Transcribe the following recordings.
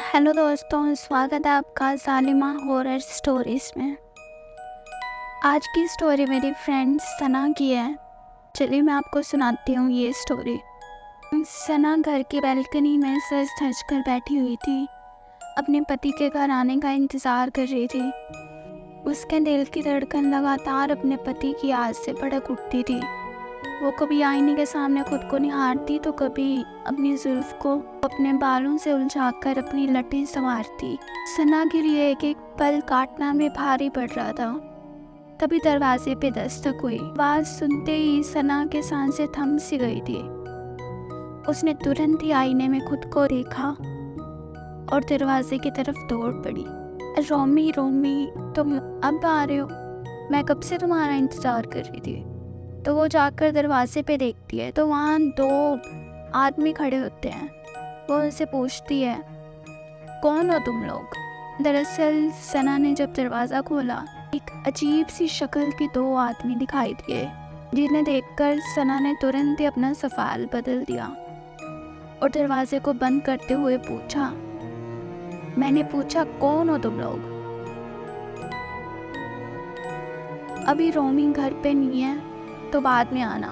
Hello दोस्तों, स्वागत है आपका सालिमा हॉरर स्टोरीज़ में। आज की स्टोरी मेरी फ्रेंड सना की है। चलिए मैं आपको सुनाती हूँ ये स्टोरी। सना घर की बालकनी में सज धज कर बैठी हुई थी। अपने पति के घर आने का इंतज़ार कर रही थी। उसके दिल की धड़कन लगातार अपने पति की याद से भड़क उठती थी। वो कभी आईने के सामने खुद को निहारती तो कभी अपनी जुल्फ को अपने बालों से उलझाकर अपनी लटें संवारती। सना के लिए एक एक पल काटना में भारी पड़ रहा था। तभी दरवाजे पे दस्तक हुई। आवाज सुनते ही सना के सांसें थम सी गई थी। उसने तुरंत ही आईने में खुद को देखा और दरवाजे की तरफ दौड़ पड़ी। रोमी रोमी, तुम अब आ रहे हो? मैं कब से तुम्हारा इंतजार कर रही थी। तो वो जाकर दरवाजे पे देखती है तो वहाँ दो आदमी खड़े होते हैं। वो उनसे पूछती है, कौन हो तुम लोग? दरअसल सना ने जब दरवाज़ा खोला, एक अजीब सी शक्ल के दो आदमी दिखाई दिए, जिन्हें देखकर सना ने तुरंत ही अपना सवाल बदल दिया और दरवाजे को बंद करते हुए पूछा, मैंने पूछा कौन हो तुम लोग? अभी रोमी घर पे नहीं है तो बाद में आना।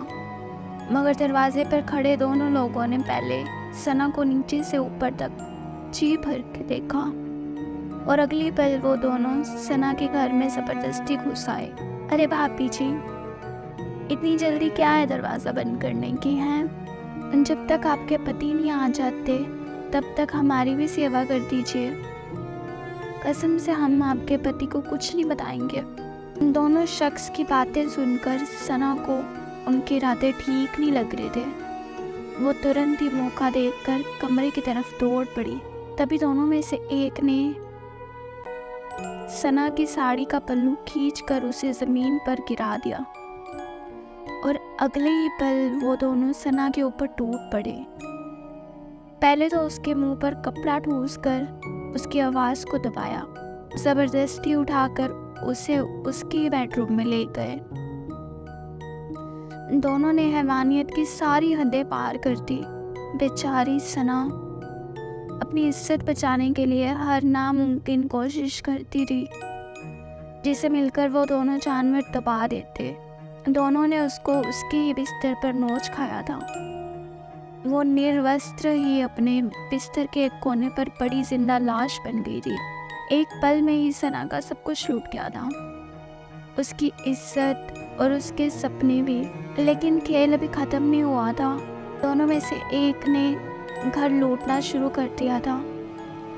मगर दरवाजे पर खड़े दोनों लोगों ने पहले सना को नीचे से ऊपर तक जी भर के देखा और अगली पल वो दोनों सना के घर में जबरदस्ती घुस आए। अरे भाभी जी, इतनी जल्दी क्या है दरवाज़ा बंद करने की है? जब तक आपके पति नहीं आ जाते तब तक हमारी भी सेवा कर दीजिए। कसम से हम आपके पति को कुछ नहीं बताएंगे। दोनों शख्स की बातें सुनकर सना को उनके इरादे ठीक नहीं लग रहे थे। वो तुरंत ही मौका देखकर कमरे की तरफ दौड़ पड़ी। तभी दोनों में से एक ने सना की साड़ी का पल्लू खींचकर उसे जमीन पर गिरा दिया और अगले ही पल वो दोनों सना के ऊपर टूट पड़े। पहले तो उसके मुंह पर कपड़ा ठूंसकर उसकी आवाज़ को दबाया, जबरदस्ती उठाकर उसे उसके बेडरूम में ले गए। दोनों ने हैवानियत की सारी हदें पार कर दी। बेचारी सना अपनी इज्जत बचाने के लिए हर नामुमकिन कोशिश करती रही, जिसे मिलकर वो दोनों जानवर दबा देते। दोनों ने उसको उसके ही बिस्तर पर नोच खाया था। वो निर्वस्त्र ही अपने बिस्तर के एक कोने पर पड़ी जिंदा लाश बन गई थी। एक पल में ही सना का सब कुछ छूट गया था, उसकी इज्जत और उसके सपने भी। लेकिन खेल अभी ख़त्म नहीं हुआ था। दोनों में से एक ने घर लूटना शुरू कर दिया था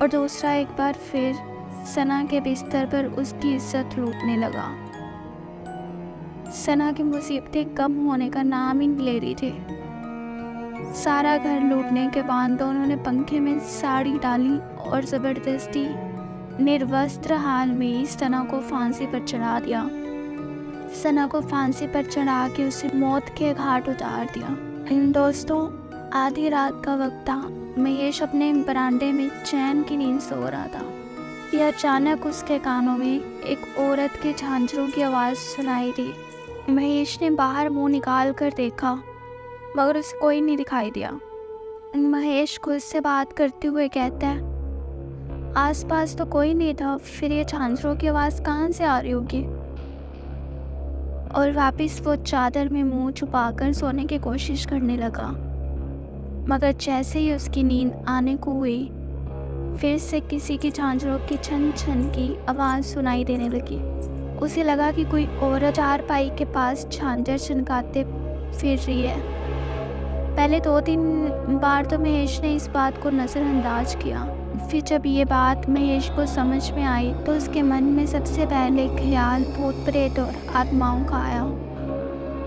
और दूसरा एक बार फिर सना के बिस्तर पर उसकी इज्जत लूटने लगा। सना की मुसीबतें कम होने का नाम ही नहीं ले रही थी। सारा घर लूटने के बाद दोनों ने पंखे में साड़ी डाली और ज़बरदस्ती निर्वस्त्र हाल में ही सना को फांसी पर चढ़ा दिया। सना को फांसी पर चढ़ा के उसे मौत के घाट उतार दिया। दोस्तों, आधी रात का वक्त था। महेश अपने बरामदे में चैन की नींद सो रहा था कि अचानक उसके कानों में एक औरत के झांझरों की आवाज़ सुनाई दी। महेश ने बाहर मुंह निकाल कर देखा मगर उसे कोई नहीं दिखाई दिया। महेश खुद से बात करते हुए कहता है, आसपास तो कोई नहीं था, फिर ये झांझरों की आवाज़ कहाँ से आ रही होगी? और वापस वो चादर में मुंह छुपाकर सोने की कोशिश करने लगा। मगर जैसे ही उसकी नींद आने को हुई, फिर से किसी की झांझरों की छन छन की आवाज़ सुनाई देने लगी। उसे लगा कि कोई औरत चारपाई के पास झांझर छनकाते फिर रही है। पहले 2-3 बार तो महेश ने इस बात को नज़रअंदाज किया। फिर जब ये बात महेश को समझ में आई तो उसके मन में सबसे पहले ख्याल भूत प्रेत और आत्माओं का आया,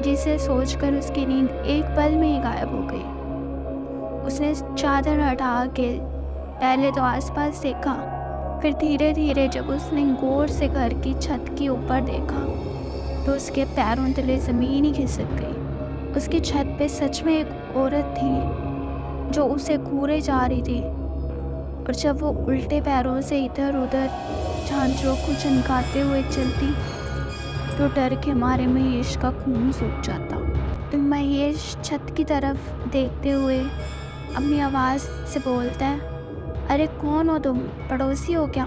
जिसे सोचकर उसकी नींद एक पल में ही गायब हो गई। उसने चादर हटा के पहले तो आसपास देखा, फिर धीरे धीरे जब उसने गौर से घर की छत के ऊपर देखा तो उसके पैरों तले ज़मीन ही खिसक गई। उसकी छत पे सच में एक औरत थी जो उसे घूरे जा रही थी और जब वो उल्टे पैरों से इधर उधर झांझरों को झनकाते हुए चलती तो डर के मारे महेश का खून सूख जाता। महेश छत की तरफ देखते हुए अपनी आवाज़ से बोलता है, अरे कौन हो तुम, पड़ोसी हो क्या?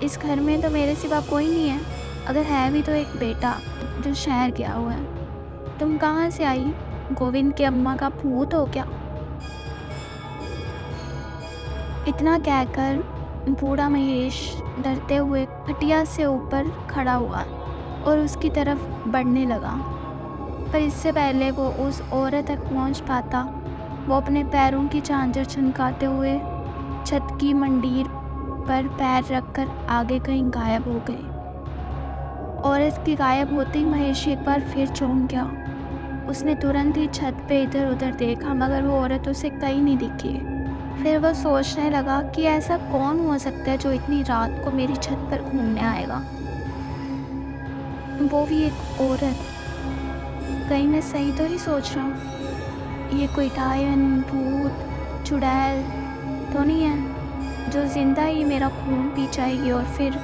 इस घर में तो मेरे सिवा कोई नहीं है, अगर है भी तो एक बेटा जो शहर गया हुआ है। तुम कहाँ से आई? गोविंद की अम्मा का भूत हो क्या? इतना कहकर बूढ़ा महेश डरते हुए खटिया से ऊपर खड़ा हुआ और उसकी तरफ बढ़ने लगा। पर इससे पहले वो उस औरत तक पहुंच पाता, वो अपने पैरों की झांझर छनकाते हुए छत की मंडीर पर पैर रखकर आगे कहीं गायब हो गई। औरत के गायब होते ही महेश एक बार फिर चौंक गया। उसने तुरंत ही छत पे इधर उधर देखा, मगर वो औरत उसे कहीं नहीं दिखी। फिर वो सोचने लगा कि ऐसा कौन हो सकता है जो इतनी रात को मेरी छत पर घूमने आएगा, वो भी एक औरत। कहीं मैं सही तो नहीं सोच रहा हूँ? ये कोई डायन, भूत, चुड़ैल तो नहीं है जो जिंदा ही मेरा खून पी जाएगी और फिर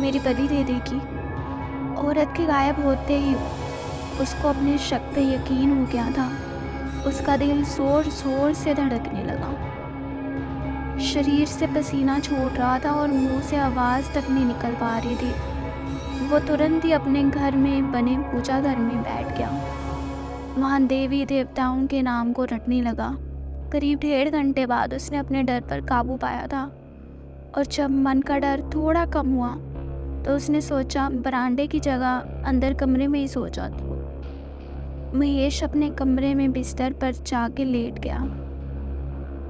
मेरी बलि दे देगी? औरत के गायब होते ही उसको अपने शक पे यकीन हो गया था। उसका दिल जोर जोर से धड़कने लगा, शरीर से पसीना छूट रहा था और मुंह से आवाज़ तक नहीं निकल पा रही थी। वो तुरंत ही अपने घर में बने पूजा घर में बैठ गया। वहाँ देवी देवताओं के नाम को रटने लगा। करीब 1.5 घंटे बाद उसने अपने डर पर काबू पाया था, और जब मन का डर थोड़ा कम हुआ तो उसने सोचा बरामदे की जगह अंदर कमरे में ही सो जाती हूँ। महेश अपने कमरे में बिस्तर पर जाके लेट गया,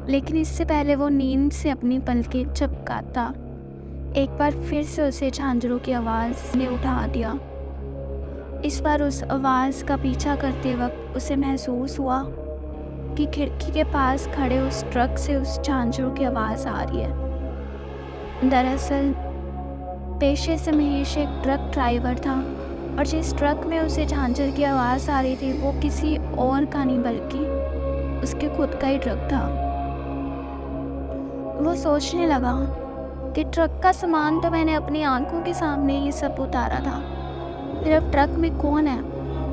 लेकिन इससे पहले वो नींद से अपनी पलकें झपकाता, एक बार फिर से उसे झांझरों की आवाज़ ने उठा दिया। इस बार उस आवाज़ का पीछा करते वक्त उसे महसूस हुआ कि खिड़की के पास खड़े उस ट्रक से उस झांझरों की आवाज़ आ रही है। दरअसल पेशे से महेश एक ट्रक ड्राइवर था, और जिस ट्रक में उसे झांझर की आवाज़ आ रही थी वो किसी और का नहीं बल्कि उसके खुद का ही ट्रक था। वो सोचने लगा कि ट्रक का सामान तो मैंने अपनी आंखों के सामने ही सब उतारा था, फिर अब ट्रक में कौन है?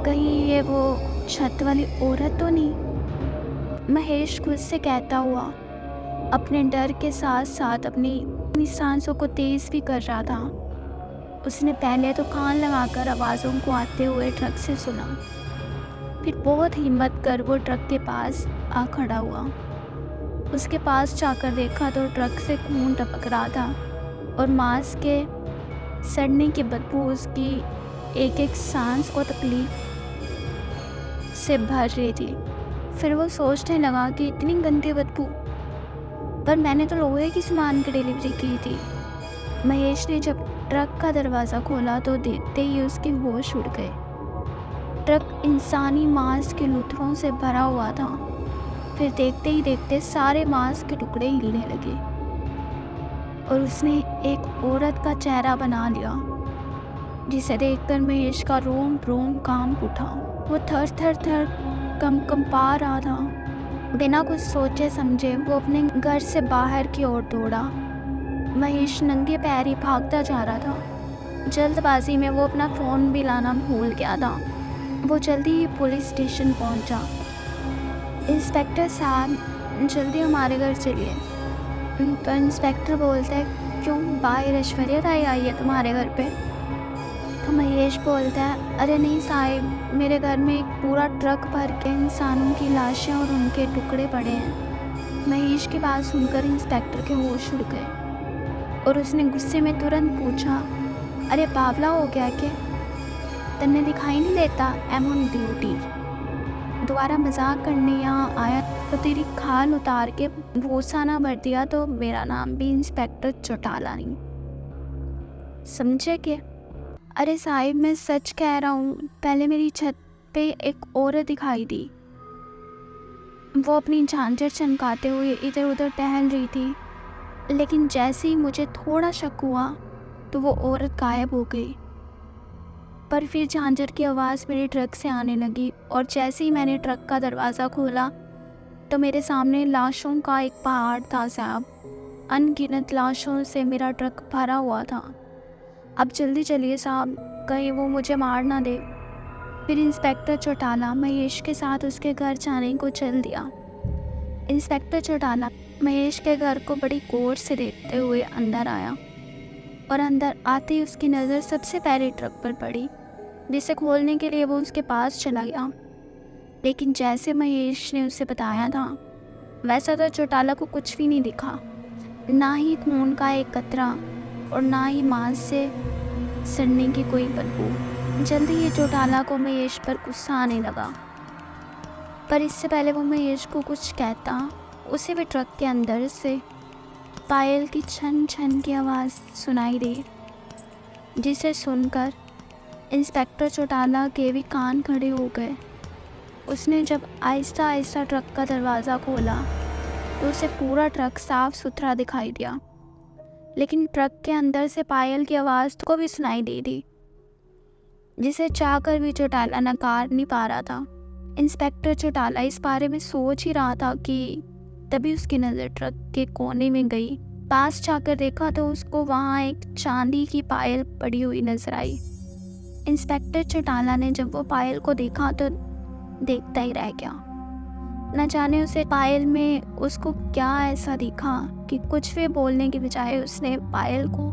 कहीं ये वो छत वाली औरत तो नहीं? महेश खुद से कहता हुआ अपने डर के साथ साथ अपनी सांसों को तेज़ भी कर रहा था। उसने पहले तो कान लगाकर आवाज़ों को आते हुए ट्रक से सुना, फिर बहुत हिम्मत कर वो ट्रक के पास आ खड़ा हुआ। उसके पास जाकर देखा तो ट्रक से खून टपक रहा था और मांस के सड़ने की बदबू उसकी एक एक सांस को तकलीफ से भर रही थी। फिर वो सोचने लगा कि इतनी गंदी बदबू, पर मैंने तो लोहे की सामान की डिलीवरी की थी। महेश ने जब ट्रक का दरवाज़ा खोला तो देखते ही उसके होश उड़ गए। ट्रक इंसानी मांस के लुत्फों से भरा हुआ था। फिर देखते ही देखते सारे मांस के टुकड़े हिलने लगे और उसने एक औरत का चेहरा बना लिया, जिसे देखकर महेश का रोम रोम कांप उठा। वो थर थर थर कंपा रहा था। बिना कुछ सोचे समझे वो अपने घर से बाहर की ओर दौड़ा। महेश नंगे पैर ही भागता जा रहा था। जल्दबाजी में वो अपना फ़ोन भी लाना भूल गया था। वो जल्दी ही पुलिस स्टेशन पहुंचा। इंस्पेक्टर साहब, जल्दी हमारे घर चलिए। तो इंस्पेक्टर बोलता है, क्यों, बाहर ऐश्वर्या राय आई है तुम्हारे घर पे? तो महेश बोलता है, अरे नहीं साहिब, मेरे घर में एक पूरा ट्रक भर के इंसानों की लाशें और उनके टुकड़े पड़े हैं। महेश की बात सुनकर इंस्पेक्टर के होश उड़ गए और उसने गुस्से में तुरंत पूछा, अरे बावला हो गया क्या? तन्ने दिखाई नहीं देता एम ऑन ड्यूटी? दोबारा मजाक करने यहाँ आया तो तेरी खाल उतार के भूसा ना भर दिया तो मेरा नाम भी इंस्पेक्टर चौटाला नहीं, समझे क्या? अरे साहिब, मैं सच कह रहा हूँ, पहले मेरी छत पे एक औरत दिखाई दी। वो अपनी झांझर चमकाते हुए इधर उधर टहल रही थी, लेकिन जैसे ही मुझे थोड़ा शक हुआ तो वो औरत गायब हो गई। पर फिर झांझर की आवाज़ मेरे ट्रक से आने लगी और जैसे ही मैंने ट्रक का दरवाज़ा खोला तो मेरे सामने लाशों का एक पहाड़ था साहब। अनगिनत लाशों से मेरा ट्रक भरा हुआ था। अब जल्दी चलिए साहब, कहीं वो मुझे मार ना दे। फिर इंस्पेक्टर चौटाला महेश के साथ उसके घर जाने को चल दिया। इंस्पेक्टर चौटाला महेश के घर को बड़ी गौर से देखते हुए अंदर आया और अंदर आते ही उसकी नज़र सबसे पहले ट्रक पर पड़ी, जिसे खोलने के लिए वो उसके पास चला गया। लेकिन जैसे महेश ने उसे बताया था वैसा तो चौटाला को कुछ भी नहीं दिखा, ना ही खून का एक कतरा और ना ही मांस से सड़ने की कोई बदबू। जल्दी ही चौटाला को महेश पर गुस्सा आने लगा, पर इससे पहले वो महेश को कुछ कहता उसे भी ट्रक के अंदर से पायल की छन छन की आवाज़ सुनाई दी, जिसे सुनकर इंस्पेक्टर चौटाला के भी कान खड़े हो गए। उसने जब आहिस्ता आहिस्ता ट्रक का दरवाज़ा खोला तो उसे पूरा ट्रक साफ सुथरा दिखाई दिया, लेकिन ट्रक के अंदर से पायल की आवाज़ को भी सुनाई दी थी, जिसे चाहकर भी चौटाला नकार नहीं पा रहा था। इंस्पेक्टर चौटाला इस बारे में सोच ही रहा था कि तभी उसकी नज़र ट्रक के कोने में गई। पास जाकर देखा तो उसको वहाँ एक चांदी की पायल पड़ी हुई नजर आई। इंस्पेक्टर चौटाला ने जब वो पायल को देखा तो देखता ही रह गया। न जाने उसे पायल में उसको क्या ऐसा दिखा कि कुछ भी बोलने की बजाय उसने पायल को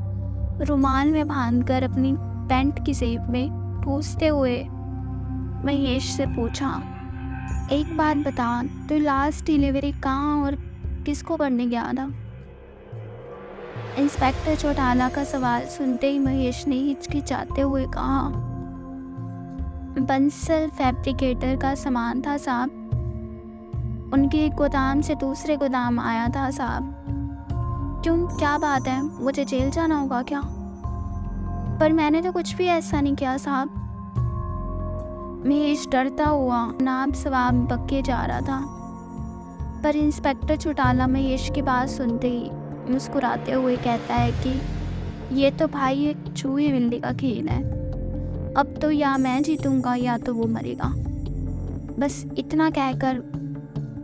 रुमाल में बांधकर अपनी पैंट की जेब में ठूसते हुए महेश से पूछा, एक बात बता, तो लास्ट डिलीवरी कहाँ और किसको करने गया था? इंस्पेक्टर चौटाला का सवाल सुनते ही महेश ने हिचकिचाते हुए कहा, बंसल फैब्रिकेटर का सामान था साहब, उनके एक गोदाम से दूसरे गोदाम आया था साहब। क्यों, क्या बात है, मुझे जेल जाना होगा क्या? पर मैंने तो कुछ भी ऐसा नहीं किया साहब। महेश डरता हुआ नाब सवाब बक्के जा रहा था, पर इंस्पेक्टर चौटाला महेश की बात सुनते ही मुस्कुराते हुए कहता है कि ये तो भाई एक चूहे बिल्ली का खेल है, अब तो या मैं जीतूंगा या तो वो मरेगा। बस इतना कहकर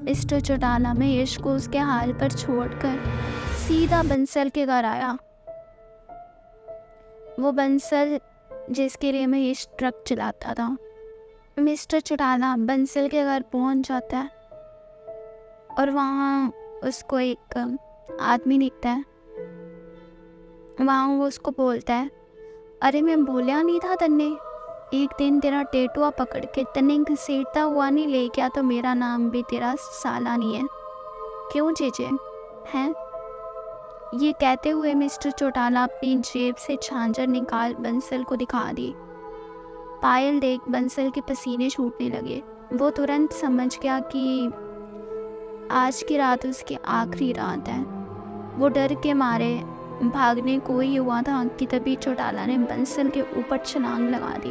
मिस्टर चौटाला महेश को उसके हाल पर छोड़कर सीधा बंसल के घर आया। वो बंसल जिसके लिए महेश ट्रक चलाता था। मिस्टर चौटाला बंसल के घर पहुंच जाता है और वहाँ उसको एक आदमी दिखता है। वहाँ वो उसको बोलता है, अरे मैं बोलिया नहीं था तन्ने, एक दिन तेरा टेटुआ पकड़ के तन्ने घसीटता हुआ नहीं ले गया तो मेरा नाम भी तेरा साला नहीं है, क्यों चेचे हैं? ये कहते हुए मिस्टर चौटाला अपनी जेब से झांझर निकाल बंसल को दिखा दी। पायल देख बंसल के पसीने छूटने लगे। वो तुरंत समझ गया कि आज की रात उसकी आखिरी रात है। वो डर के मारे भागने को ही हुआ था कि तभी चौटाला ने बंसल के ऊपर छलांग लगा दी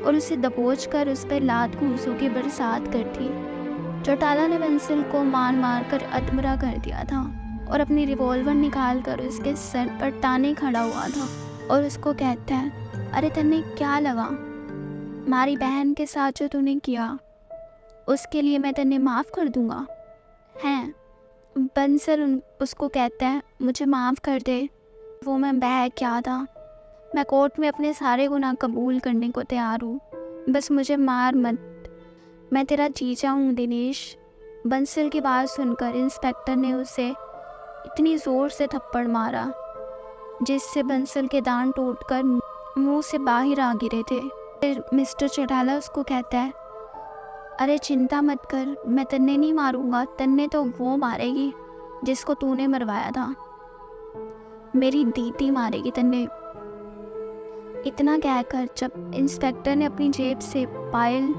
और उसे दबोच कर उस पर लात घूंसों की बरसात कर दी। चौटाला ने बंसल को मार मार कर अधमरा कर दिया था और अपनी रिवॉल्वर निकाल कर उसके सर पर ताने खड़ा हुआ था और उसको कहता है, अरे तन्ने क्या लगा? हमारी बहन के साथ जो तूने किया उसके लिए मैं तन्ने माफ़ कर दूंगा हैं? बंसल उसको कहता है, मुझे माफ़ कर दे, वो मैं बह क्या था, मैं कोर्ट में अपने सारे गुनाह कबूल करने को तैयार हूँ, बस मुझे मार मत, मैं तेरा जीजा हूँ दिनेश। बंसल की बात सुनकर इंस्पेक्टर ने उसे इतनी ज़ोर से थप्पड़ मारा जिससे बंसल के दांत टूटकर मुंह से बाहर आ गिरे थे। फिर मिस्टर चौटाला उसको कहता है, अरे चिंता मत कर, मैं तन्ने नहीं मारूंगा, तन्ने तो वो मारेगी जिसको तूने मरवाया था, मेरी दीदी मारेगी तन्ने। इतना कहकर जब इंस्पेक्टर ने अपनी जेब से पायल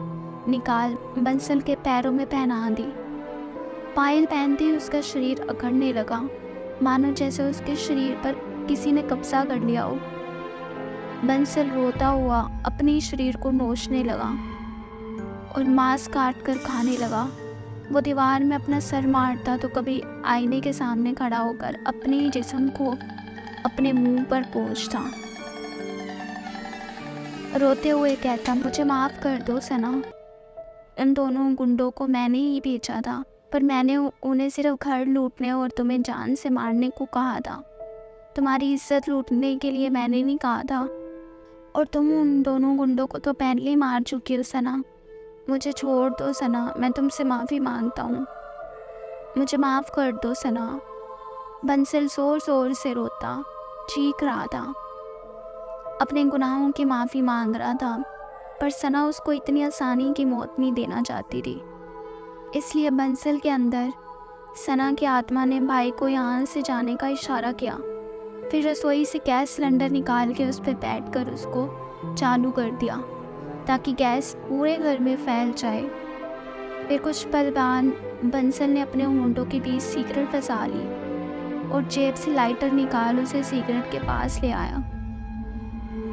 निकाल बंसल के पैरों में पहना दी, पायल पहनते ही उसका शरीर अकड़ने लगा, मानो जैसे उसके शरीर पर किसी ने कब्जा कर लिया हो। बंसल रोता हुआ अपने शरीर को नोचने लगा और मांस काट कर खाने लगा। वो दीवार में अपना सर मारता तो कभी आईने के सामने खड़ा होकर अपने जिस्म को अपने मुंह पर पोंछता, रोते हुए कहता, मुझे माफ़ कर दो सना, इन दोनों गुंडों को मैंने ही भेजा था, पर मैंने उन्हें सिर्फ घर लूटने और तुम्हें जान से मारने को कहा था, तुम्हारी इज्जत लूटने के लिए मैंने नहीं कहा था, और तुम उन दोनों गुंडों को तो पहले ही मार चुकी हो सना, मुझे छोड़ दो सना, मैं तुमसे माफ़ी मांगता हूँ। मुझे माफ़ कर दो सना। बंसल ज़ोर ज़ोर से रोता, चीख रहा था, अपने गुनाहों की माफ़ी मांग रहा था, पर सना उसको इतनी आसानी की मौत नहीं देना चाहती थी। इसलिए बंसल के अंदर सना की आत्मा ने भाई को यहाँ से जाने का इशारा किया। फिर रसोई से गैस सिलेंडर निकाल के उस पर बैठकर उसको चालू कर दिया ताकि गैस पूरे घर में फैल जाए। फिर कुछ पल बाद बंसल ने अपने होंठों के बीच सिगरेट फंसा ली और जेब से लाइटर निकाल उसे सिगरेट के पास ले आया।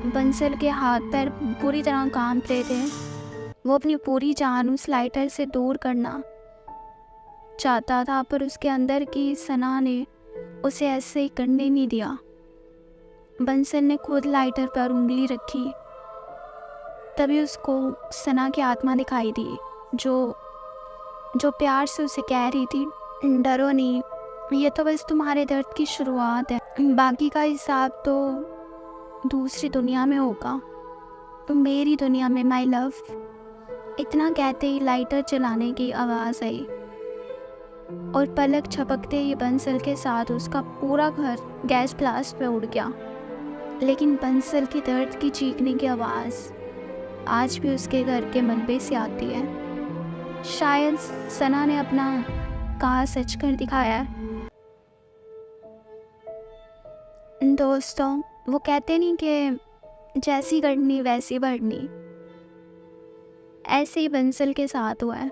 बंसल के हाथ पैर पूरी तरह कांप रहे थे। वो अपनी पूरी जान उस लाइटर से दूर करना चाहता था, पर उसके अंदर की सना ने उसे ऐसे ही करने नहीं दिया। बंसल ने खुद लाइटर पर उंगली रखी, तभी उसको सना की आत्मा दिखाई दी जो प्यार से उसे कह रही थी, डरो नहीं, ये तो बस तुम्हारे दर्द की शुरुआत है, बाकी का हिसाब तो दूसरी दुनिया में होगा, मेरी दुनिया में माय लव। इतना कहते ही लाइटर चलाने की आवाज़ आई और पलक झपकते ही बंसल के साथ उसका पूरा घर गैस ब्लास्ट पे उड़ गया। लेकिन बंसल की दर्द की चीखने की आवाज़ आज भी उसके घर के मलबे से आती है। शायद सना ने अपना कहा सच कर दिखाया है। दोस्तों, वो कहते नहीं कि जैसी करनी वैसी बढ़नी, ऐसे ही बंसल के साथ हुआ है।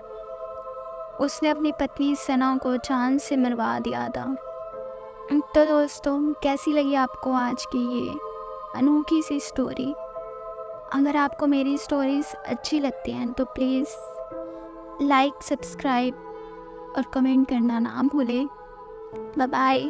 उसने अपनी पत्नी सना को जान से मरवा दिया था। तो दोस्तों, कैसी लगी आपको आज की ये अनोखी सी स्टोरी? अगर आपको मेरी स्टोरीज अच्छी लगती हैं तो प्लीज़ लाइक, सब्सक्राइब और कमेंट करना ना भूलें। Bye bye.